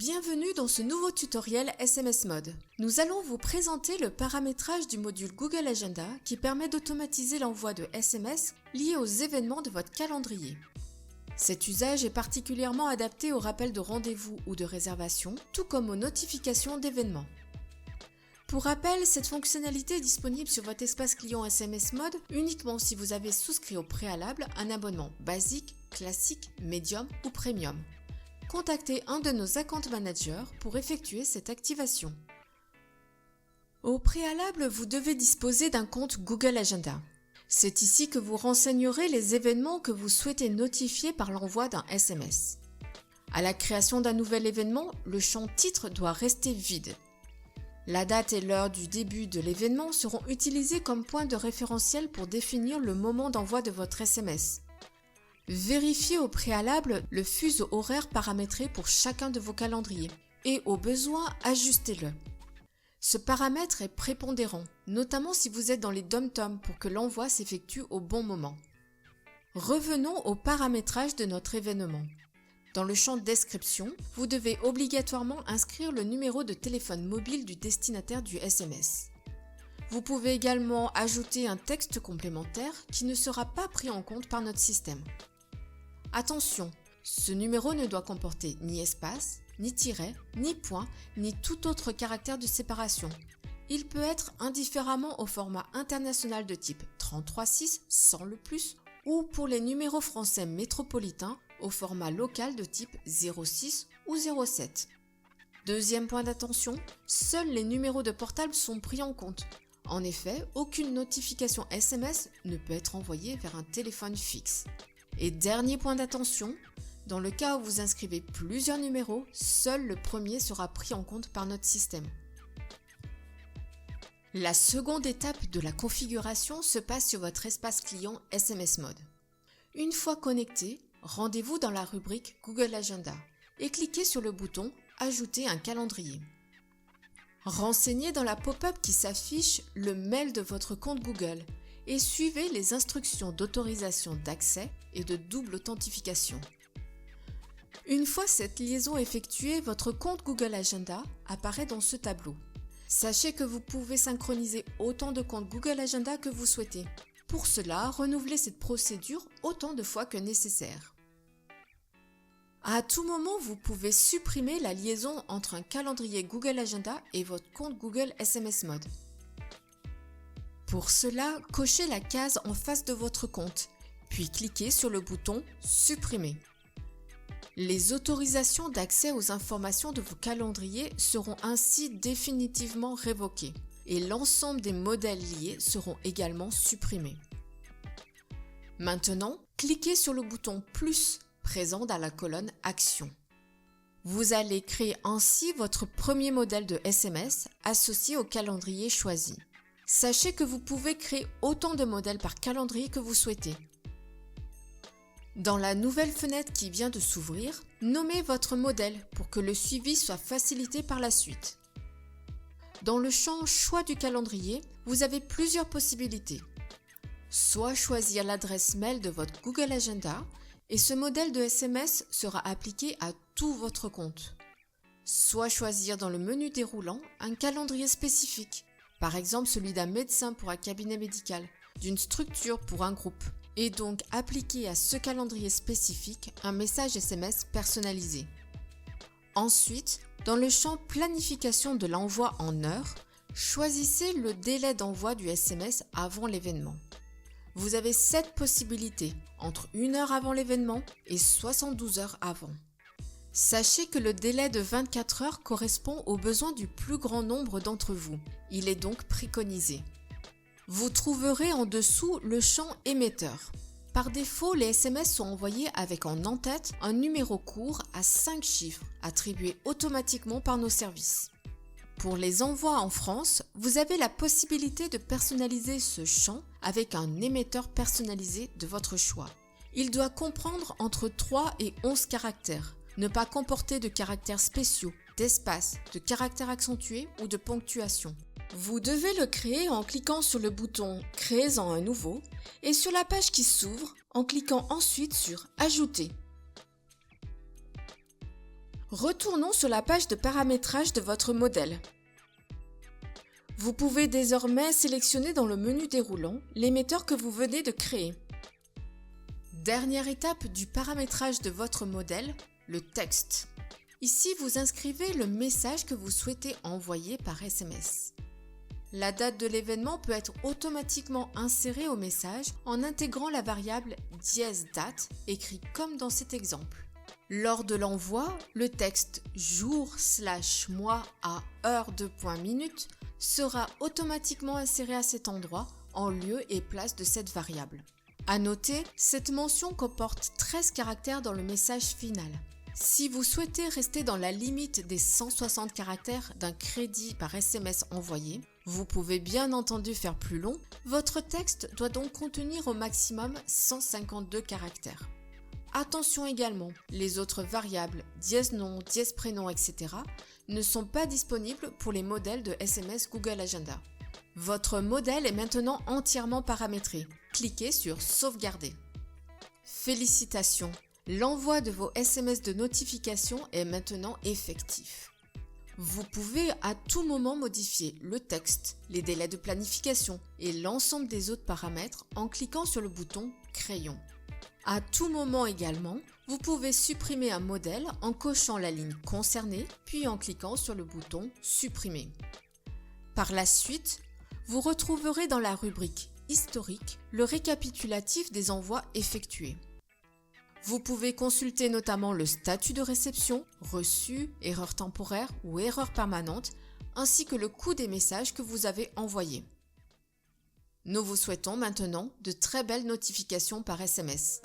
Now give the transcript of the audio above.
Bienvenue dans ce nouveau tutoriel SMS Mode. Nous allons vous présenter le paramétrage du module Google Agenda qui permet d'automatiser l'envoi de SMS liés aux événements de votre calendrier. Cet usage est particulièrement adapté aux rappels de rendez-vous ou de réservation, tout comme aux notifications d'événements. Pour rappel, cette fonctionnalité est disponible sur votre espace client SMS Mode uniquement si vous avez souscrit au préalable un abonnement basique, classique, médium ou premium. Contactez un de nos account managers pour effectuer cette activation. Au préalable, vous devez disposer d'un compte Google Agenda. C'est ici que vous renseignerez les événements que vous souhaitez notifier par l'envoi d'un SMS. À la création d'un nouvel événement, le champ titre doit rester vide. La date et l'heure du début de l'événement seront utilisés comme point de référentiel pour définir le moment d'envoi de votre SMS. Vérifiez au préalable le fuseau horaire paramétré pour chacun de vos calendriers et au besoin, ajustez-le. Ce paramètre est prépondérant, notamment si vous êtes dans les dom-toms pour que l'envoi s'effectue au bon moment. Revenons au paramétrage de notre événement. Dans le champ description, vous devez obligatoirement inscrire le numéro de téléphone mobile du destinataire du SMS. Vous pouvez également ajouter un texte complémentaire qui ne sera pas pris en compte par notre système. Attention, ce numéro ne doit comporter ni espace, ni tiret, ni point, ni tout autre caractère de séparation. Il peut être indifféremment au format international de type 33.6 sans le plus ou pour les numéros français métropolitains au format local de type 06 ou 07. Deuxième point d'attention, seuls les numéros de portable sont pris en compte. En effet, aucune notification SMS ne peut être envoyée vers un téléphone fixe. Et dernier point d'attention, dans le cas où vous inscrivez plusieurs numéros, seul le premier sera pris en compte par notre système. La seconde étape de la configuration se passe sur votre espace client SMS Mode. Une fois connecté, rendez-vous dans la rubrique Google Agenda et cliquez sur le bouton « Ajouter un calendrier ». Renseignez dans la pop-up qui s'affiche le mail de votre compte Google et suivez les instructions d'autorisation d'accès et de double authentification. Une fois cette liaison effectuée, votre compte Google Agenda apparaît dans ce tableau. Sachez que vous pouvez synchroniser autant de comptes Google Agenda que vous souhaitez. Pour cela, renouvelez cette procédure autant de fois que nécessaire. À tout moment, vous pouvez supprimer la liaison entre un calendrier Google Agenda et votre compte Google SMS Mode. Pour cela, cochez la case en face de votre compte, puis cliquez sur le bouton « Supprimer ». Les autorisations d'accès aux informations de vos calendriers seront ainsi définitivement révoquées et l'ensemble des modèles liés seront également supprimés. Maintenant, cliquez sur le bouton « Plus » présent dans la colonne « Action ». Vous allez créer ainsi votre premier modèle de SMS associé au calendrier choisi. Sachez que vous pouvez créer autant de modèles par calendrier que vous souhaitez. Dans la nouvelle fenêtre qui vient de s'ouvrir, nommez votre modèle pour que le suivi soit facilité par la suite. Dans le champ Choix du calendrier, vous avez plusieurs possibilités. Soit choisir l'adresse mail de votre Google Agenda et ce modèle de SMS sera appliqué à tout votre compte. Soit choisir dans le menu déroulant un calendrier spécifique, par exemple celui d'un médecin pour un cabinet médical, d'une structure pour un groupe, et donc appliquer à ce calendrier spécifique un message SMS personnalisé. Ensuite, dans le champ Planification de l'envoi en heures, choisissez le délai d'envoi du SMS avant l'événement. Vous avez 7 possibilités, entre 1 heure avant l'événement et 72 heures avant. Sachez que le délai de 24 heures correspond aux besoins du plus grand nombre d'entre vous. Il est donc préconisé. Vous trouverez en dessous le champ émetteur. Par défaut, les SMS sont envoyés avec en en-tête un numéro court à 5 chiffres, attribué automatiquement par nos services. Pour les envois en France, vous avez la possibilité de personnaliser ce champ avec un émetteur personnalisé de votre choix. Il doit comprendre entre 3 et 11 caractères, ne pas comporter de caractères spéciaux, d'espace, de caractères accentués ou de ponctuation. Vous devez le créer en cliquant sur le bouton « Créez-en un nouveau » et sur la page qui s'ouvre en cliquant ensuite sur « Ajouter ». Retournons sur la page de paramétrage de votre modèle. Vous pouvez désormais sélectionner dans le menu déroulant l'émetteur que vous venez de créer. Dernière étape du paramétrage de votre modèle, le texte. Ici, vous inscrivez le message que vous souhaitez envoyer par SMS. La date de l'événement peut être automatiquement insérée au message en intégrant la variable #date écrit comme dans cet exemple. Lors de l'envoi, le texte jour/mois à heure de minute sera automatiquement inséré à cet endroit en lieu et place de cette variable. À noter, cette mention comporte 13 caractères dans le message final. Si vous souhaitez rester dans la limite des 160 caractères d'un crédit par SMS envoyé, vous pouvez bien entendu faire plus long. Votre texte doit donc contenir au maximum 152 caractères. Attention également, les autres variables dièse-nom, dièse-prénom, etc. ne sont pas disponibles pour les modèles de SMS Google Agenda. Votre modèle est maintenant entièrement paramétré. Cliquez sur Sauvegarder. Félicitations! L'envoi de vos SMS de notification est maintenant effectif. Vous pouvez à tout moment modifier le texte, les délais de planification et l'ensemble des autres paramètres en cliquant sur le bouton Crayon. À tout moment également, vous pouvez supprimer un modèle en cochant la ligne concernée puis en cliquant sur le bouton Supprimer. Par la suite, vous retrouverez dans la rubrique Historique le récapitulatif des envois effectués. Vous pouvez consulter notamment le statut de réception, reçu, erreur temporaire ou erreur permanente, ainsi que le coût des messages que vous avez envoyés. Nous vous souhaitons maintenant de très belles notifications par SMS.